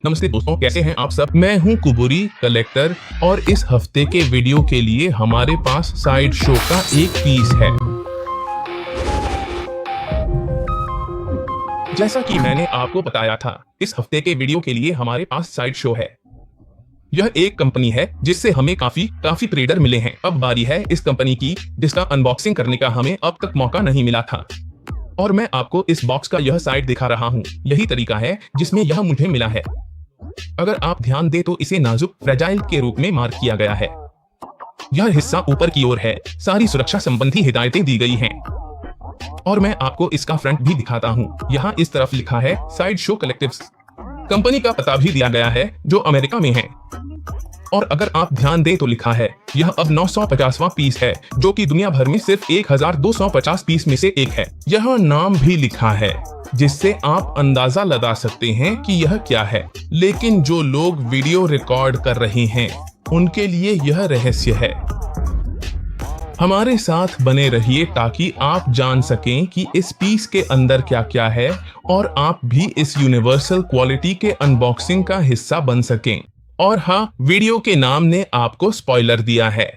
नमस्ते दोस्तों, कैसे हैं आप सब। मैं हूं कुबूरी कलेक्टर और इस हफ्ते के वीडियो के लिए हमारे पास साइड शो का एक पीस है। जैसा कि मैंने आपको बताया था, इस हफ्ते के वीडियो के लिए हमारे पास साइड शो है। यह एक कंपनी है जिससे हमें काफी ट्रेडर मिले हैं। अब बारी है इस कंपनी की जिसका अनबॉक्सिंग करने का हमें अब तक मौका नहीं मिला था, और मैं आपको इस बॉक्स का यह साइड दिखा रहा हूँ। यही तरीका है जिसमें यह मुझे मिला है। अगर आप ध्यान दें तो इसे नाजुक फ्रेजाइल के रूप में मार्क किया गया है। यह हिस्सा ऊपर की ओर है। सारी सुरक्षा संबंधी हिदायतें दी गई हैं, और मैं आपको इसका फ्रंट भी दिखाता हूँ। यहाँ इस तरफ लिखा है साइड शो कलेक्टिव्स। कंपनी का पता भी दिया गया है जो अमेरिका में है। और अगर आप ध्यान दें तो लिखा है यह अब 950वां पीस है, जो कि दुनिया भर में सिर्फ 1250 पीस में से एक है। यह नाम भी लिखा है, जिससे आप अंदाजा लगा सकते हैं कि यह क्या है। लेकिन जो लोग वीडियो रिकॉर्ड कर रहे हैं उनके लिए यह रहस्य है। हमारे साथ बने रहिए ताकि आप जान सकें कि इस पीस के अंदर क्या क्या है, और आप भी इस यूनिवर्सल क्वालिटी के अनबॉक्सिंग का हिस्सा बन सकें। और हाँ, वीडियो के नाम ने आपको स्पॉइलर दिया है।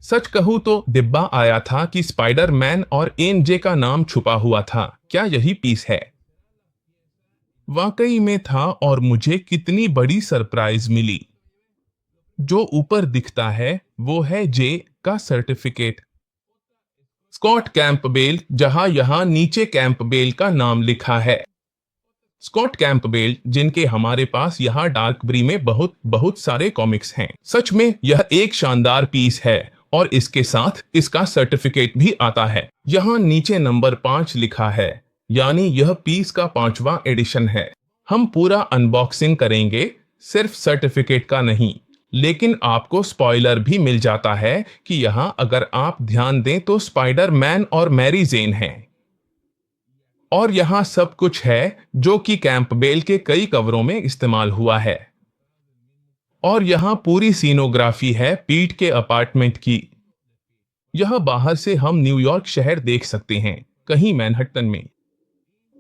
सच कहूं तो डिब्बा आया था कि स्पाइडरमैन और एनजे का नाम छुपा हुआ था। क्या यही पीस है? वाकई में था, और मुझे कितनी बड़ी सरप्राइज मिली। जो ऊपर दिखता है वो है जे का सर्टिफिकेट, स्कॉट कैंपबेल, जहां यहां नीचे कैंपबेल का नाम लिखा है। स्कॉट कैंपबेल, जिनके हमारे पास यहाँ डार्कबरी में बहुत सारे कॉमिक्स हैं। सच में यह एक शानदार पीस है, और इसके साथ इसका सर्टिफिकेट भी आता है। यहाँ नीचे नंबर 5 लिखा है, यानी यह पीस का 5वां एडिशन है। हम पूरा अनबॉक्सिंग करेंगे, सिर्फ सर्टिफिकेट का नहीं, लेकिन आपको स्पॉइलर भी मिल जाता है कि यहाँ अगर आप ध्यान दें तो स्पाइडरमैन और मैरी जेन हैं। और यहाँ सब कुछ है जो कि कैंपबेल के कई कवरों में इस्तेमाल हुआ है। और यहाँ पूरी सीनोग्राफी है पीट के अपार्टमेंट की। यह बाहर से हम न्यूयॉर्क शहर देख सकते हैं, कहीं मैनहट्टन में।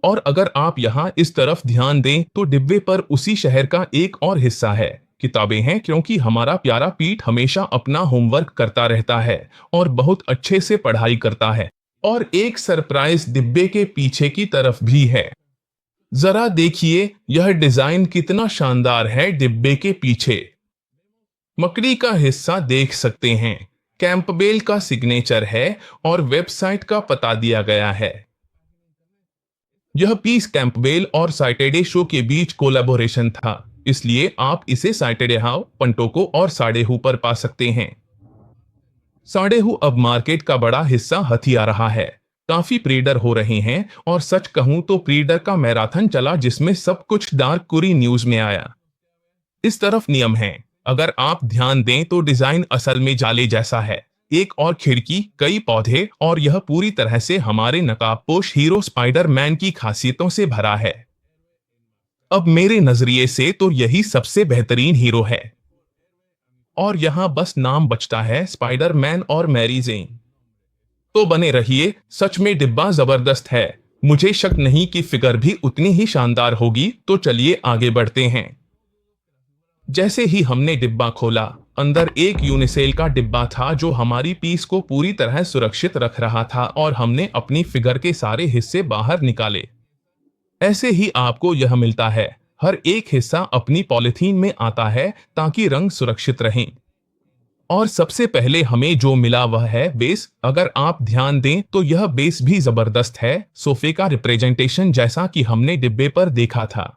और अगर आप यहाँ इस तरफ ध्यान दें तो डिब्बे पर उसी शहर का एक और हिस्सा है। किताबें हैं, क्योंकि हमारा प्यारा पीट हमेशा अपना होमवर्क करता रहता है और बहुत अच्छे से पढ़ाई करता है। और एक सरप्राइज डिब्बे के पीछे की तरफ भी है। जरा देखिए यह डिजाइन कितना शानदार है। डिब्बे के पीछे मकड़ी का हिस्सा देख सकते हैं, कैंपबेल का सिग्नेचर है और वेबसाइट का पता दिया गया है। यह पीस कैंपबेल और सैटरडे शो के बीच कोलैबोरेशन था, इसलिए आप इसे सैटरडे हाउ, पंटोको और साडेहू पर पा सकते हैं। साडेहू अब मार्केट का बड़ा हिस्सा हथिया रहा है। काफी प्रीडर हो रहे हैं, और सच कहूं तो प्रीडर का मैराथन चला जिसमें सब कुछ डार्क कुरी न्यूज में आया। इस तरफ नियम है, अगर आप ध्यान दें तो डिजाइन असल में जाले जैसा है। एक और खिड़की, कई पौधे, और यह पूरी तरह से हमारे नकाबपोश हीरो स्पाइडरमैन की खासियतों से भरा है। अब मेरे नजरिए से तो यही सबसे बेहतरीन हीरो है। और यहां बस नाम बचता है, स्पाइडरमैन और मैरी जेन। तो बने रहिए, सच में डिब्बा जबरदस्त है। मुझे शक नहीं कि फिगर भी उतनी ही शानदार होगी। तो चलिए आगे बढ़ते हैं। जैसे ही हमने डिब्बा खोला, अंदर एक यूनिसेल का डिब्बा था जो हमारी पीस को पूरी तरह सुरक्षित रख रहा था, और हमने अपनी फिगर के सारे हिस्से बाहर निकाले। ऐसे ही आपको यह मिलता है। हर एक हिस्सा अपनी पॉलिथीन में आता है ताकि रंग सुरक्षित रहें। और सबसे पहले हमें जो मिला वह है बेस। अगर आप ध्यान दें तो यह बेस भी जबरदस्त है, सोफे का रिप्रेजेंटेशन जैसा कि हमने डिब्बे पर देखा था।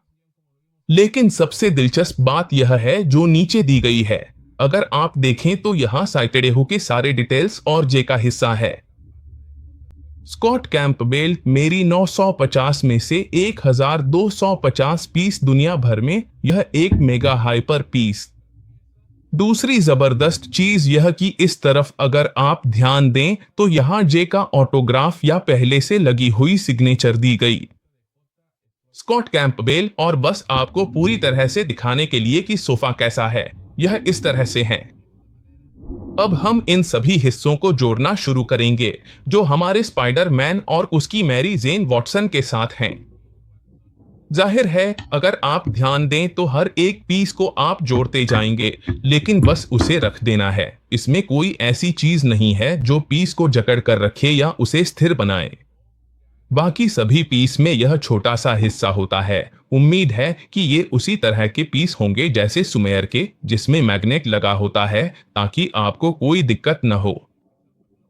लेकिन सबसे दिलचस्प बात यह है जो नीचे दी गई है। अगर आप देखें तो यहाँ सैटरडेहू के सारे डिटेल्स और जे का हिस्सा है। स्कॉट कैंपबेल, मेरी 950 में से 1250 पीस दुनिया भर में, यह एक मेगा हाइपर पीस। दूसरी जबरदस्त चीज यह कि इस तरफ अगर आप ध्यान दें तो यहां जे का ऑटोग्राफ या पहले से लगी हुई सिग्नेचर दी गई, स्कॉट कैंपबेल। और बस आपको पूरी तरह से दिखाने के लिए कि सोफा कैसा है, यह इस तरह से है। अब हम इन सभी हिस्सों को जोड़ना शुरू करेंगे जो हमारे स्पाइडरमैन और उसकी मैरी जेन वॉटसन के साथ हैं। जाहिर है अगर आप ध्यान दें तो हर एक पीस को आप जोड़ते जाएंगे, लेकिन बस उसे रख देना है। इसमें कोई ऐसी चीज नहीं है जो पीस को जकड़ कर रखे या उसे स्थिर बनाए। बाकी सभी पीस में यह छोटा सा हिस्सा होता है। उम्मीद है कि ये उसी तरह के पीस होंगे जैसे सुमेर के, जिसमें मैग्नेट लगा होता है ताकि आपको कोई दिक्कत न हो।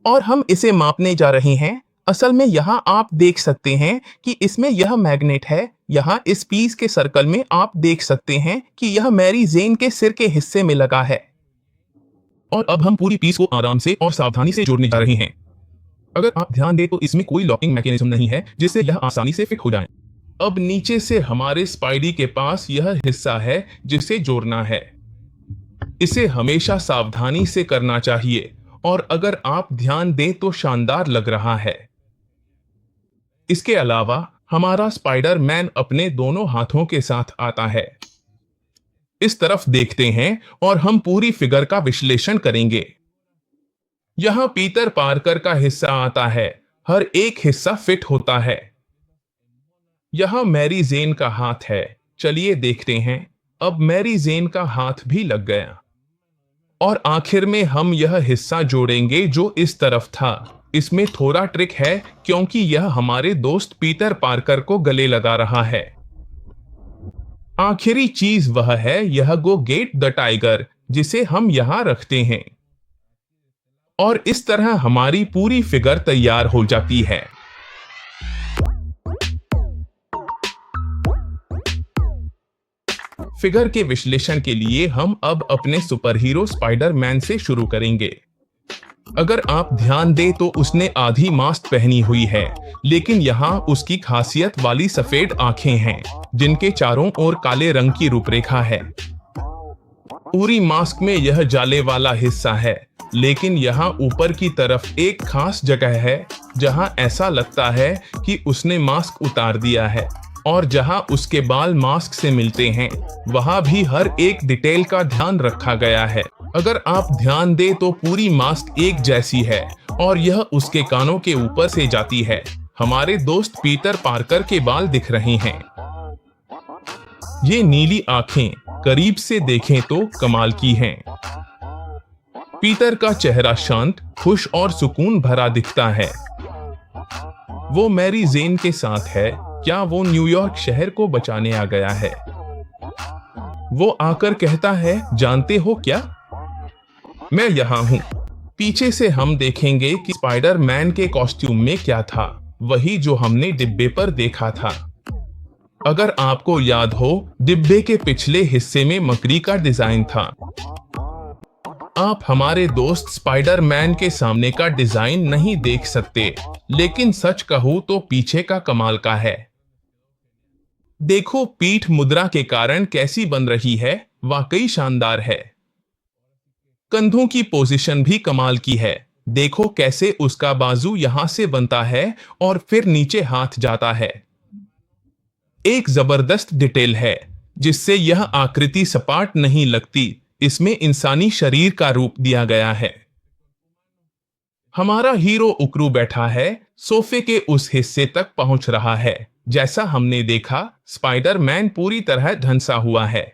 और हम इसे मापने जा रहे हैं। असल में यहाँ आप देख सकते हैं कि इसमें यह मैग्नेट है। यहाँ इस पीस के सर्कल में आप देख सकते हैं कि यह मैरी जेन के सिर के हिस्से में लगा है। और अब हम पूरी पीस को आराम से और सावधानी से जोड़ने जा रहे हैं। अगर आप ध्यान दें तो इसमें कोई लॉकिंग मैकेनिज्म नहीं है जिससे यह आसानी से फिट हो जाए। अब नीचे से हमारे स्पाइडी के पास यह हिस्सा है जिसे जोड़ना है। इसे हमेशा सावधानी से करना चाहिए और अगर आप ध्यान दें तो शानदार लग रहा है। इसके अलावा हमारा स्पाइडर मैन अपने दोनों हाथों के साथ आता है। इस तरफ देखते हैं और हम पूरी फिगर का विश्लेषण करेंगे। यहां पीटर पार्कर का हिस्सा आता है। हर एक हिस्सा फिट होता है। यहां मैरी जेन का हाथ है। चलिए देखते हैं। अब मैरी जेन का हाथ भी लग गया। और आखिर में हम यह हिस्सा जोड़ेंगे जो इस तरफ था। इसमें थोड़ा ट्रिक है क्योंकि यह हमारे दोस्त पीटर पार्कर को गले लगा रहा है। आखिरी चीज वह है यह गो गेट द टाइगर, जिसे हम यहां रखते हैं। और इस तरह हमारी पूरी फिगर तैयार हो जाती है। फिगर के विश्लेषण के लिए हम अब अपने सुपर हीरो स्पाइडर मैन से शुरू करेंगे। अगर आप ध्यान दें तो उसने आधी मास्क पहनी हुई है, लेकिन यहाँ उसकी खासियत वाली सफेद आंखें हैं जिनके चारों ओर काले रंग की रूपरेखा है। पूरी मास्क में यह जाले वाला हिस्सा है, लेकिन यहाँ ऊपर की तरफ एक खास जगह है जहाँ ऐसा लगता है कि उसने मास्क उतार दिया है। और जहाँ उसके बाल मास्क से मिलते हैं वहाँ भी हर एक डिटेल का ध्यान रखा गया है। अगर आप ध्यान दें तो पूरी मास्क एक जैसी है और यह उसके कानों के ऊपर से जाती है। हमारे दोस्त पीटर पार्कर के बाल दिख रहे हैं। ये नीली आंखें करीब से देखें तो कमाल की हैं। पीटर का चेहरा शांत, खुश और सुकून भरा दिखता है। वो मैरी जेन के साथ है। क्या वो न्यूयॉर्क शहर को बचाने आ गया है? वो आकर कहता है, जानते हो क्या, मैं यहाँ हूँ। पीछे से हम देखेंगे कि स्पाइडर मैन के कॉस्ट्यूम में क्या था, वही जो हमने डिब्बे पर देखा था। अगर आपको याद हो, डिब्बे के पिछले हिस्से में मकड़ी का डिजाइन था। आप हमारे दोस्त स्पाइडर मैन के सामने का डिजाइन नहीं देख सकते, लेकिन सच कहूं तो पीछे का कमाल का है। देखो पीठ मुद्रा के कारण कैसी बन रही है, वाकई शानदार है। कंधों की पोजीशन भी कमाल की है। देखो कैसे उसका बाजू यहां से बनता है और फिर नीचे हाथ जाता है। एक जबरदस्त डिटेल है जिससे यह आकृति सपाट नहीं लगती। इसमें इंसानी शरीर का रूप दिया गया है। हमारा हीरो उकरू बैठा है, सोफे के उस हिस्से तक पहुंच रहा है। जैसा हमने देखा, स्पाइडर मैन पूरी तरह धंसा हुआ है।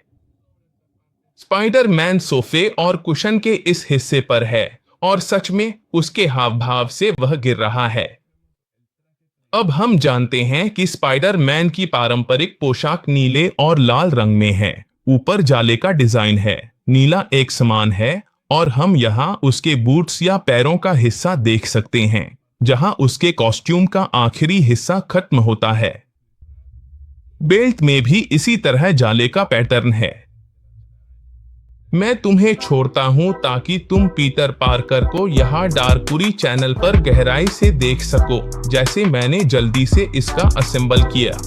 स्पाइडर मैन सोफे और कुशन के इस हिस्से पर है और सच में उसके हाव भाव से वह गिर रहा है। अब हम जानते हैं कि स्पाइडर मैन की पारंपरिक पोशाक नीले और लाल रंग में है। ऊपर जाले का डिजाइन है, नीला एक समान है और हम यहाँ उसके बूट्स या पैरों का हिस्सा देख सकते हैं जहां उसके कॉस्ट्यूम का आखिरी हिस्सा खत्म होता है। बेल्ट में भी इसी तरह जाले का पैटर्न है। मैं तुम्हें छोड़ता हूं ताकि तुम पीटर पार्कर को यहाँ डार्कपुरी चैनल पर गहराई से देख सको, जैसे मैंने जल्दी से इसका असेंबल किया।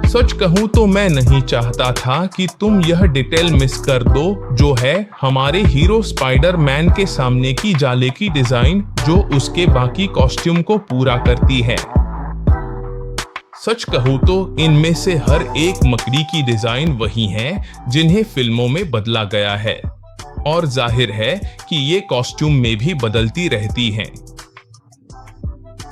सच कहूं तो मैं नहीं चाहता था कि तुम यह डिटेल मिस कर दो, जो है हमारे हीरो स्पाइडर मैन के सामने की जाले की डिजाइन जो उसके बाकी कॉस्ट्यूम को पूरा करती है। सच कहूं तो इनमें से हर एक मकड़ी की डिजाइन वही है जिन्हें फिल्मों में बदला गया है और जाहिर है कि ये कॉस्ट्यूम में भी बदलती रहती हैं।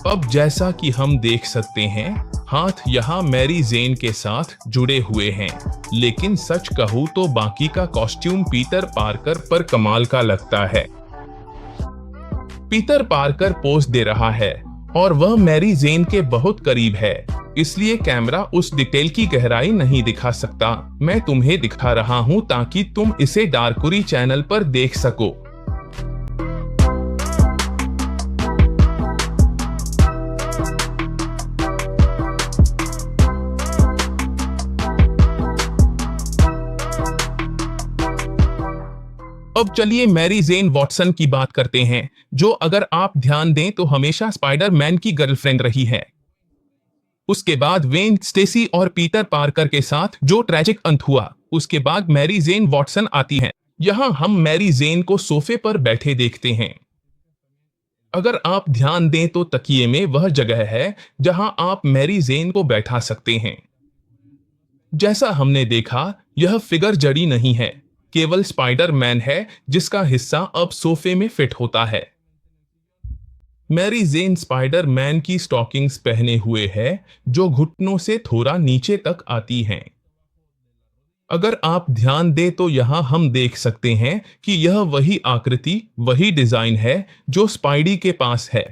अब जैसा कि हम देख सकते हैं, हाथ यहाँ मैरी जेन के साथ जुड़े हुए हैं, लेकिन सच कहूँ तो बाकी का कॉस्ट्यूम पीटर पार्कर पर कमाल का लगता है। पीटर पार्कर पोज दे रहा है और वह मैरी जेन के बहुत करीब है, इसलिए कैमरा उस डिटेल की गहराई नहीं दिखा सकता। मैं तुम्हें दिखा रहा हूं ताकि तुम इसे डार्कुरी चैनल पर देख सको। अब चलिए मैरी जेन वॉटसन की बात करते हैं, जो अगर आप ध्यान दें तो हमेशा स्पाइडरमैन की गर्लफ्रेंड रही है। उसके बाद वेन स्टेसी और पीटर पार्कर के साथ जो ट्रैजिक अंत हुआ, उसके बाद मैरी जेन वॉटसन आती हैं। यहाँ हम मैरी जेन को सोफे पर बैठे देखते हैं। अगर आप ध्यान दें तो तकिए में वह जगह है जहां आप मैरी जेन को बैठा सकते हैं। जैसा हमने देखा, यह फिगर जड़ी नहीं है, केवल स्पाइडरमैन है जिसका हिस्सा अब सोफे में फिट होता है। मैरी जेन स्पाइडरमैन की स्टॉकिंग्स पहने हुए है जो घुटनों से थोड़ा नीचे तक आती हैं। अगर आप ध्यान दें तो यहां हम देख सकते हैं कि यह वही आकृति, वही डिजाइन है जो स्पाइडी के पास है।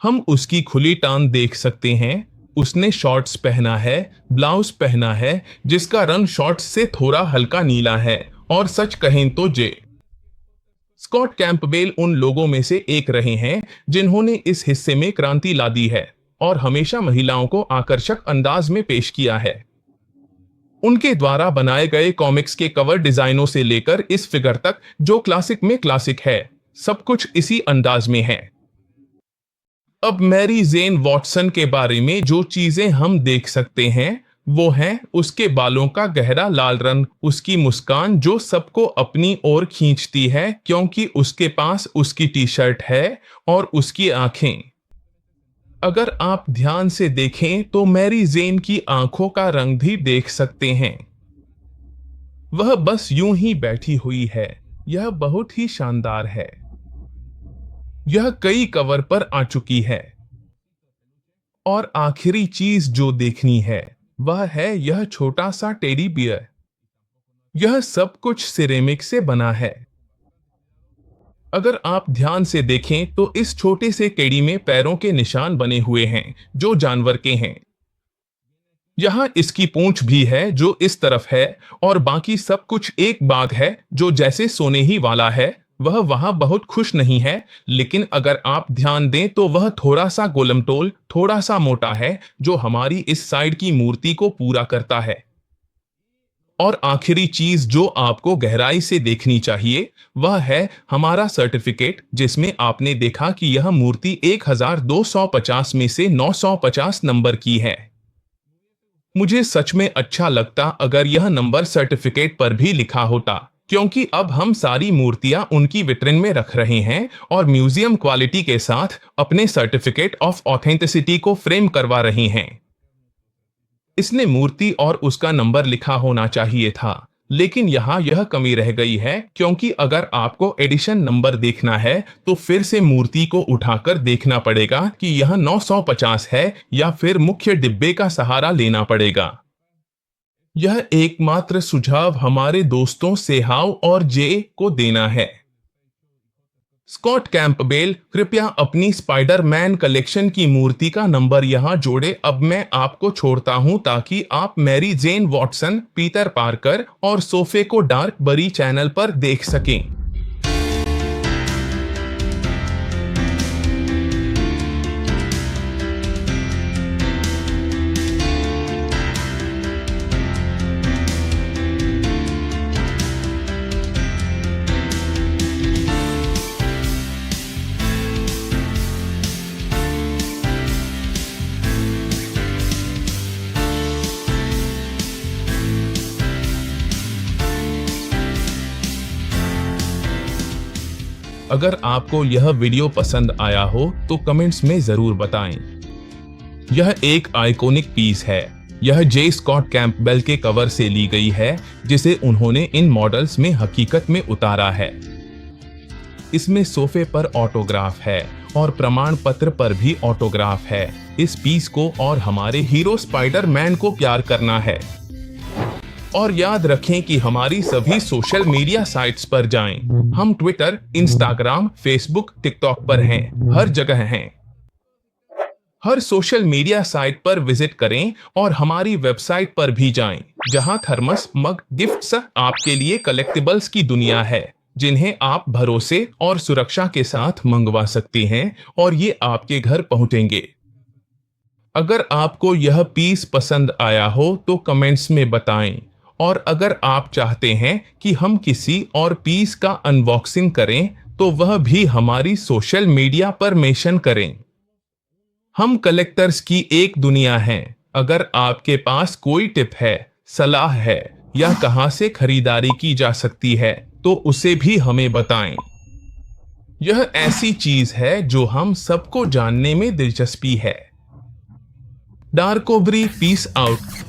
हम उसकी खुली टांग देख सकते हैं। उसने शॉर्ट्स पहना है, ब्लाउज पहना है जिसका रंग शॉर्ट्स से थोड़ा हल्का नीला है। और सच कहें तो स्कॉट कैंपबेल उन लोगों में से एक रहे हैं जिन्होंने इस हिस्से में क्रांति ला दी है और हमेशा महिलाओं को आकर्षक अंदाज में पेश किया है। उनके द्वारा बनाए गए कॉमिक्स के कवर डिजाइनों से लेकर इस फिगर तक जो क्लासिक में क्लासिक है, सब कुछ इसी अंदाज में है। अब मैरी जेन वॉटसन के बारे में जो चीजें हम देख सकते हैं वो है उसके बालों का गहरा लाल रंग, उसकी मुस्कान जो सबको अपनी ओर खींचती है क्योंकि उसके पास उसकी टी शर्ट है, और उसकी आंखें। अगर आप ध्यान से देखें तो मैरी जेन की आंखों का रंग भी देख सकते हैं। वह बस यूं ही बैठी हुई है। यह बहुत ही शानदार है। यह कई कवर पर आ चुकी है। और आखिरी चीज जो देखनी है वह है यह छोटा सा टेडी बियर। यह सब कुछ सिरेमिक से बना है। अगर आप ध्यान से देखें तो इस छोटे से टेडी में पैरों के निशान बने हुए हैं जो जानवर के हैं। यहां इसकी पूंछ भी है जो इस तरफ है, और बाकी सब कुछ एक बाघ है जो जैसे सोने ही वाला है। वह वहां बहुत खुश नहीं है, लेकिन अगर आप ध्यान दें तो वह थोड़ा सा गोलमटोल, थोड़ा सा मोटा है जो हमारी इस साइड की मूर्ति को पूरा करता है। और आखिरी चीज जो आपको गहराई से देखनी चाहिए वह है हमारा सर्टिफिकेट, जिसमें आपने देखा कि यह मूर्ति 1250 में से 950 नंबर की है। मुझे सच में अच्छा लगता अगर यह नंबर सर्टिफिकेट पर भी लिखा होता, क्योंकि अब हम सारी मूर्तियां उनकी विट्रिन में रख रहे हैं और म्यूजियम क्वालिटी के साथ अपने सर्टिफिकेट ऑफ ऑथेंटिसिटी को फ्रेम करवा रहे हैं। इसने मूर्ति और उसका नंबर लिखा होना चाहिए था, लेकिन यहाँ यह कमी रह गई है, क्योंकि अगर आपको एडिशन नंबर देखना है तो फिर से मूर्ति को उठाकर देखना पड़ेगा कि यह 950 है या फिर मुख्य डिब्बे का सहारा लेना पड़ेगा। यह एकमात्र सुझाव हमारे दोस्तों सेहाव और जे को देना है। स्कॉट कैंपबेल, कृपया अपनी स्पाइडरमैन कलेक्शन की मूर्ति का नंबर यहां जोड़े। अब मैं आपको छोड़ता हूं ताकि आप Mary Jane Watson, Peter Parker और सोफे को डार्क बरी चैनल पर देख सकें। अगर आपको यह वीडियो पसंद आया हो तो कमेंट्स में जरूर बताएं। यह एक आइकॉनिक पीस है। यह जे स्कॉट कैंपबेल के कवर से ली गई है, जिसे उन्होंने इन मॉडल्स में हकीकत में उतारा है। इसमें सोफे पर ऑटोग्राफ है और प्रमाण पत्र पर भी ऑटोग्राफ है। इस पीस को और हमारे हीरो स्पाइडरमैन को प्यार करना है। और याद रखें कि हमारी सभी सोशल मीडिया साइट्स पर जाएं। हम ट्विटर, इंस्टाग्राम, फेसबुक, टिकटॉक पर हैं, हर जगह हैं। हर सोशल मीडिया साइट पर विजिट करें और हमारी वेबसाइट पर भी जाएं, जहां थर्मस, मग, गिफ्ट्स आपके लिए कलेक्टिबल्स की दुनिया है, जिन्हें आप भरोसे और सुरक्षा के साथ मंगवा सकते हैं और ये आपके घर पहुंचेंगे। अगर आपको यह पीस पसंद आया हो तो कमेंट्स में बताएं, और अगर आप चाहते हैं कि हम किसी और पीस का अनबॉक्सिंग करें तो वह भी हमारी सोशल मीडिया पर मेंशन करें। हम कलेक्टर्स की एक दुनिया है। अगर आपके पास कोई टिप है, सलाह है या कहां से खरीदारी की जा सकती है तो उसे भी हमें बताएं। यह ऐसी चीज है जो हम सबको जानने में दिलचस्पी है। डार्कोब्री, पीस आउट।